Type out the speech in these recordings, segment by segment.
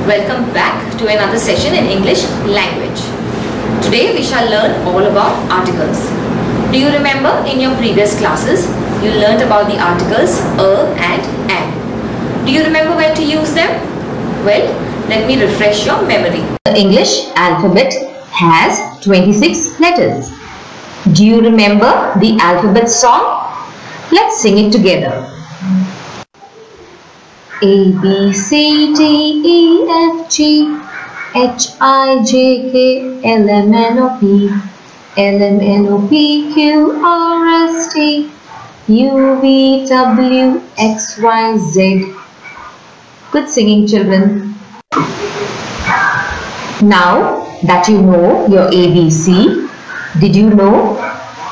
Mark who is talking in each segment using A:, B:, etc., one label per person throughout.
A: Welcome back to another session in English language. Today we shall learn all about articles. Do you remember in your previous classes you learnt about the articles and an? Do you remember when to use them? Well, let me refresh your memory. The English alphabet has 26 letters. Do you remember the alphabet song? Let's sing it together. A, B, C, D, E, F, G, H, I, J, K, L, M, N, O, P, L, M, N, O, P, Q, R, S, T, U, V, W, X, Y, Z. Good singing, children. Now that you know your ABC, did you know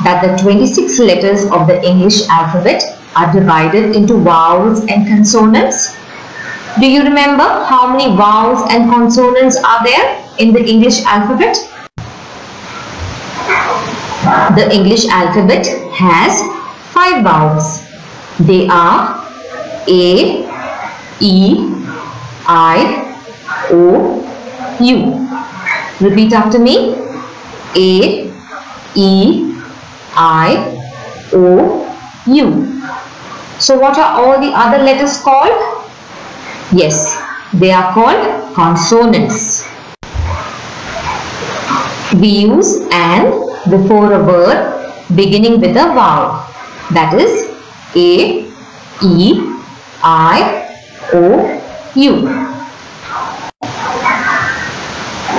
A: that the 26 letters of the English alphabet are divided into vowels and consonants? Do you remember how many vowels and consonants are there in the English alphabet? The English alphabet has 5 vowels. They are A, E, I, O, U. Repeat after me. A, E, I, O, U. So what are all the other letters called? Yes, they are called consonants. We use an before a word beginning with a vowel. That is A, E, I, O, U.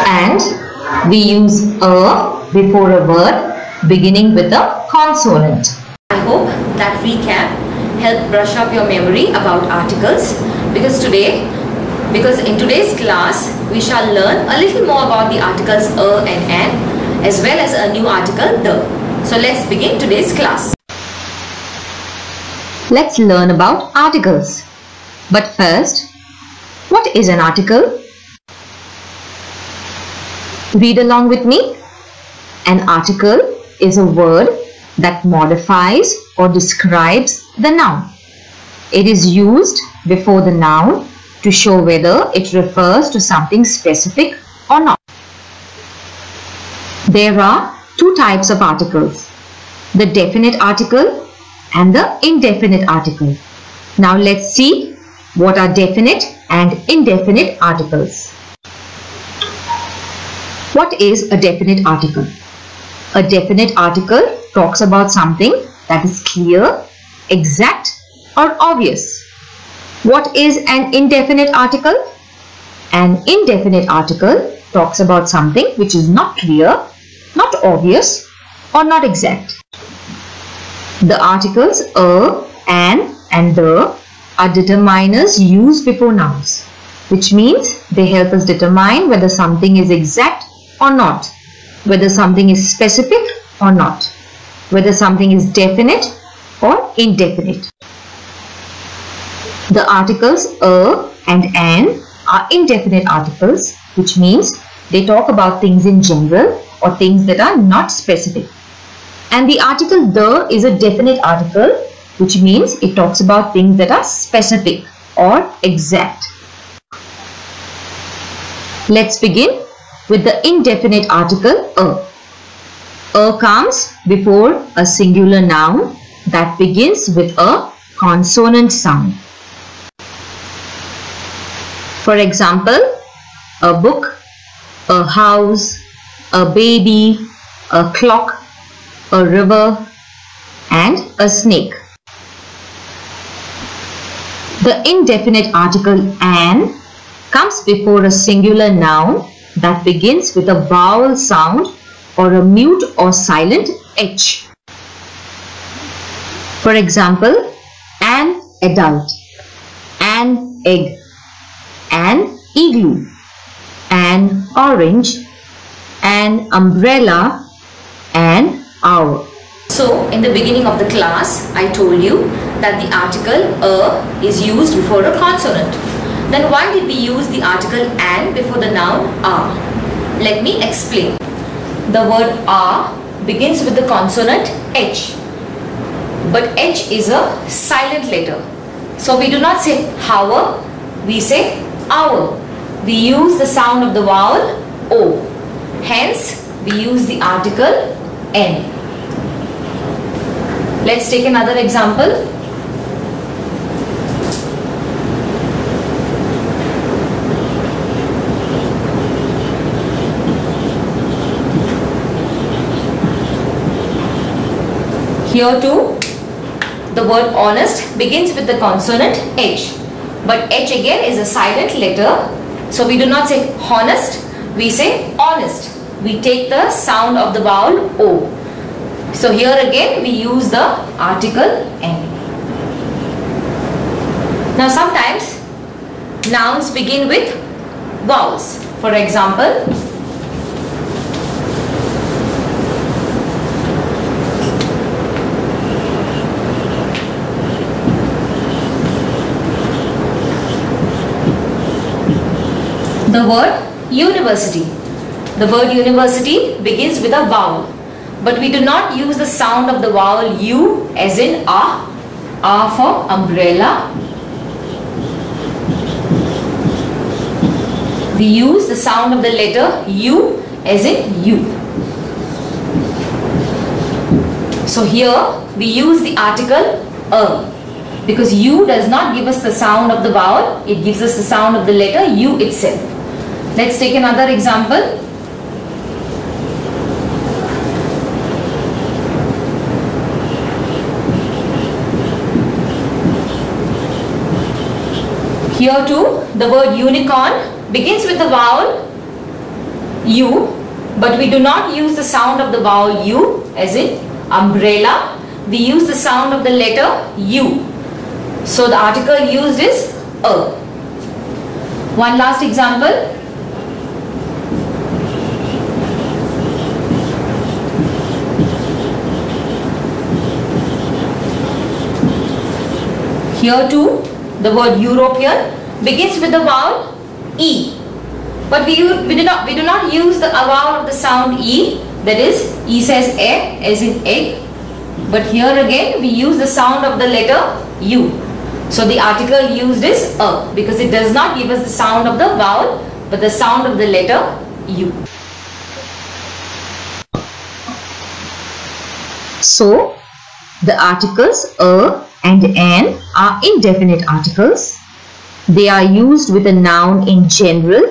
A: And we use a before a word beginning with a consonant. I hope that we can help brush up your memory about articles because in today's class we shall learn a little more about the articles and an as well as a new article the. So let's begin today's class. Let's learn about articles. But first, what is an article? Read along with me. An article is a word that modifies or describes the noun. It is used before the noun to show whether it refers to something specific or not. There are 2 types of articles, the definite article and the indefinite article. Now let's see what are definite and indefinite articles. What is a definite article? A definite article talks about something that is clear, exact, or obvious. What is an indefinite article? An indefinite article talks about something which is not clear, not obvious, or not exact. The articles a, an, and the are determiners used before nouns, which means they help us determine whether something is exact or not, whether something is specific or not, whether something is definite or indefinite. The articles a and an are indefinite articles, which means they talk about things in general or things that are not specific. And the article the is a definite article, which means it talks about things that are specific or exact. Let's begin with the indefinite article a. A comes before a singular noun that begins with a consonant sound. For example, a book, a house, a baby, a clock, a river, and a snake. The indefinite article an comes before a singular noun that begins with a vowel sound or a mute or silent H. For example, an adult, an egg, an igloo, an orange, an umbrella, an owl. So, in the beginning of the class, I told you that the article a is used before a consonant. Then why did we use the article an before the noun a? Let me explain. The word a begins with the consonant H. But H is a silent letter. So we do not say hour, we say hour. we use the sound of the vowel O. Hence, we use the article N. Let's take another example. Here too, the word honest begins with the consonant H. But H again is a silent letter. So we do not say honest, we say honest. We take the sound of the vowel O. So here again we use the article N. Now sometimes nouns begin with vowels. For example, the word university. The word university begins with a vowel, but we do not use the sound of the vowel U as in A for umbrella. We use the sound of the letter U as in U. So here we use the article A, because U does not give us the sound of the vowel, it gives us the sound of the letter U itself. Let's take another example. Here too, the word unicorn begins with the vowel U, but we do not use the sound of the vowel U as in umbrella. We use the sound of the letter U. So the article used is A. One last example. Here too, the word European begins with the vowel E, but we do not use the vowel of the sound E, that is, E says E as in egg, but here again we use the sound of the letter U. So the article used is A, because it does not give us the sound of the vowel, but the sound of the letter U. So the articles A and N are indefinite articles. They are used with a noun in general,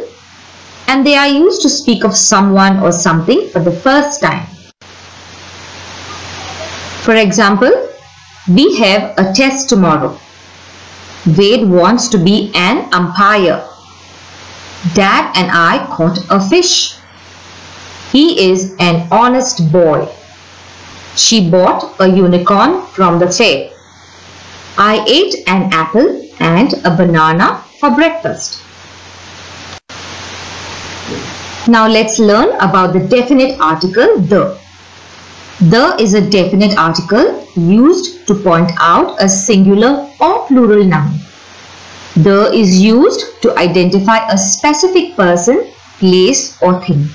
A: and they are used to speak of someone or something for the first time. For example, we have a test tomorrow. Wade wants to be an umpire. Dad and I caught a fish. He is an honest boy. She bought a unicorn from the fair. I ate an apple and a banana for breakfast. Now let's learn about the definite article the. The is a definite article used to point out a singular or plural noun. The is used to identify a specific person, place or thing.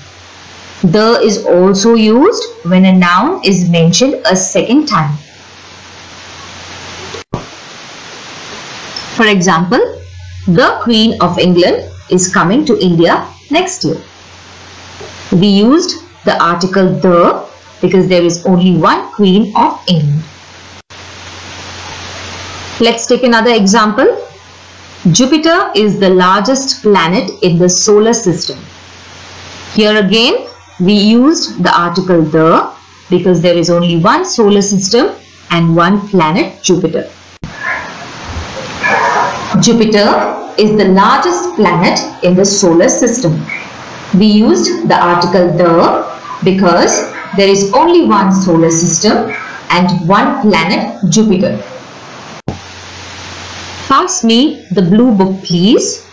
A: The is also used when a noun is mentioned a second time. For example, the Queen of England is coming to India next year. We used the article the because there is only one Queen of England. Let's take another example. Jupiter is the largest planet in the solar system. Here again, we used the article the because there is only one solar system and one planet, Jupiter. Jupiter is the largest planet in the solar system. We used the article the because there is only one solar system and one planet, Jupiter. Pass me the blue book, please.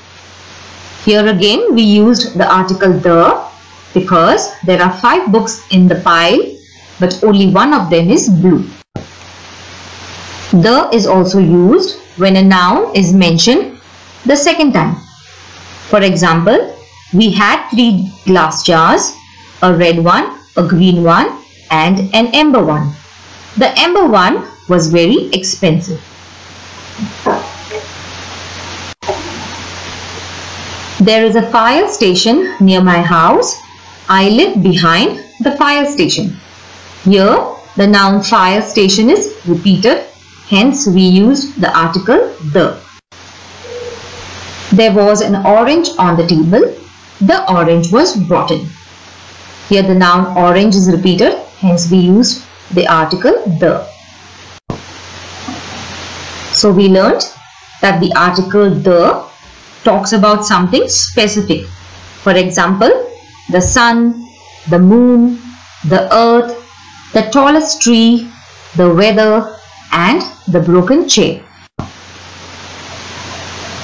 A: Here again we used the article the because there are 5 books in the pile, but only one of them is blue. The is also used when a noun is mentioned the second time. For example, we had 3 glass jars, a red one, a green one and an amber one. The amber one was very expensive. There is a fire station near my house. I live behind the fire station. Here, the noun fire station is repeated. Hence, we used the article the. There was an orange on the table. The orange was rotten. Here, the noun orange is repeated. Hence, we used the article the. So, we learnt that the article the talks about something specific. For example, the sun, the moon, the earth, the tallest tree, the weather, and the broken chair.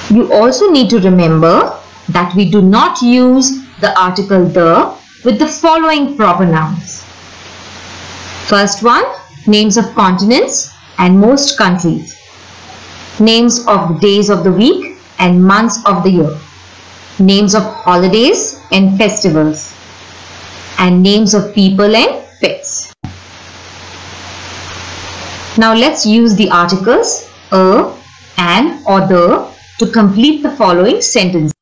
A: You also need to remember that we do not use the article the with the following proper nouns. First one, names of continents and most countries. Names of the days of the week and months of the year. Names of holidays and festivals. And names of people and pets. Now let's use the articles a, an or the to complete the following sentence.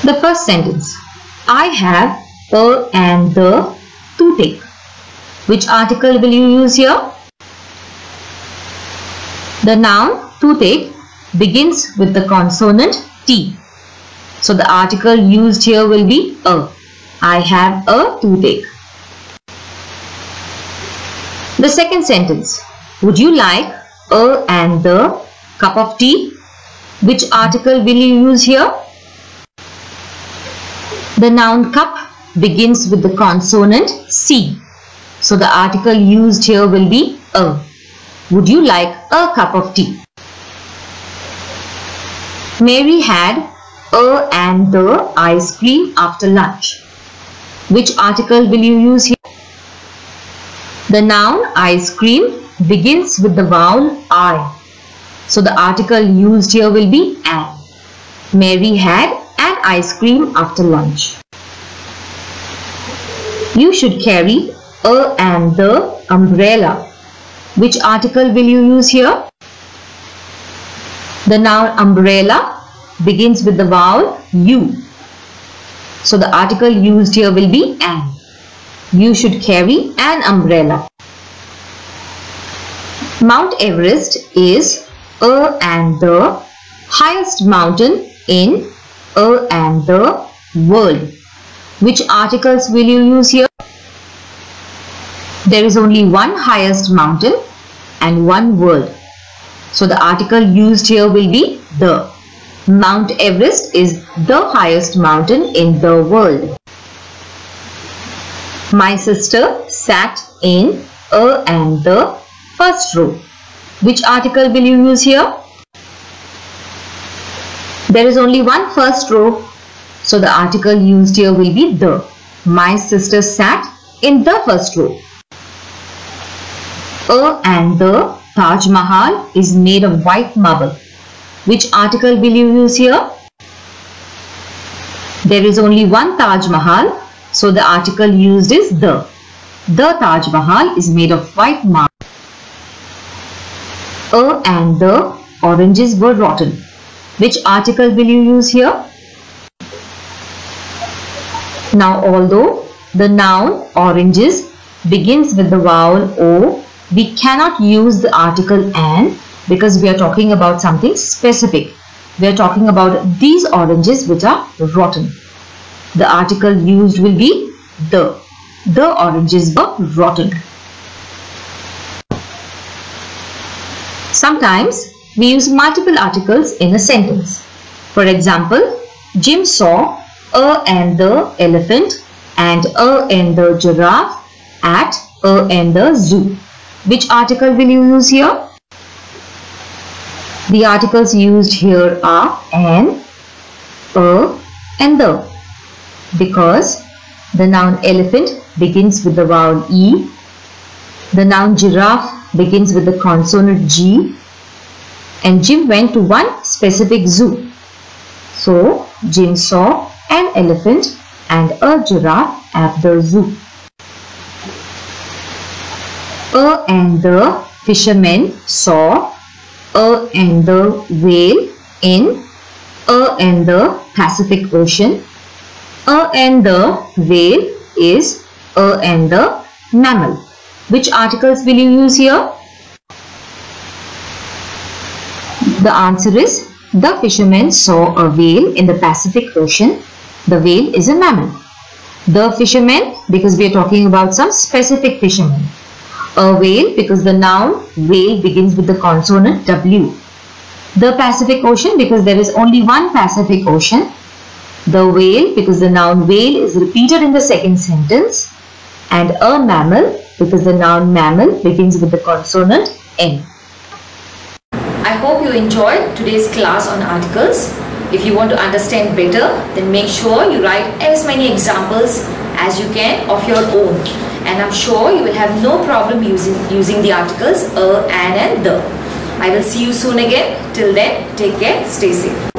A: The first sentence. I have a and the toothache. Which article will you use here? The noun toothache begins with the consonant T. So the article used here will be a. I have a toothache. The second sentence. Would you like a and the cup of tea? Which article will you use here? The noun cup begins with the consonant C. So the article used here will be a. Would you like a cup of tea? Mary had a and the ice cream after lunch. Which article will you use here? The noun ice cream begins with the vowel I. So the article used here will be an. Mary had an ice cream after lunch. You should carry a and the umbrella. Which article will you use here? The noun umbrella begins with the vowel U. So the article used here will be an. You should carry an umbrella. Mount Everest is a and the highest mountain in a and the world. Which articles will you use here? There is only one highest mountain and one world. So the article used here will be the. Mount Everest is the highest mountain in the world. My sister sat in a and the first row. Which article will you use here? There is only one first row. So the article used here will be the. My sister sat in the first row. A and the Taj Mahal is made of white marble. Which article will you use here? There is only one Taj Mahal, so the article used is the. The Taj Mahal is made of white marble. A and the oranges were rotten. Which article will you use here? Now, although the noun oranges begins with the vowel O, we cannot use the article an because we are talking about something specific. We are talking about these oranges which are rotten. The article used will be the. The oranges were rotten. Sometimes we use multiple articles in a sentence. For example, Jim saw a and the elephant and a and the giraffe at a and the zoo. Which article will you use here? The articles used here are an, a and the, because the noun elephant begins with the vowel E, the noun giraffe begins with the consonant G, and Jim went to one specific zoo. So, Jim saw an elephant and a giraffe at the zoo. A and the fishermen saw a and the whale in A and the Pacific Ocean. A and the whale is A and the mammal. Which articles will you use here? The answer is the fisherman saw a whale in the Pacific Ocean. The whale is a mammal. The fisherman, because we are talking about some specific fishermen. A whale, because the noun whale begins with the consonant W. The Pacific Ocean, because there is only one Pacific Ocean. The whale, because the noun whale is repeated in the second sentence. And a mammal, because the noun mammal begins with the consonant N. I hope you enjoyed today's class on articles. If you want to understand better, then make sure you write as many examples as you can of your own. And I'm sure you will have no problem using the articles a, an and the. I will see you soon again. Till then, take care, stay safe.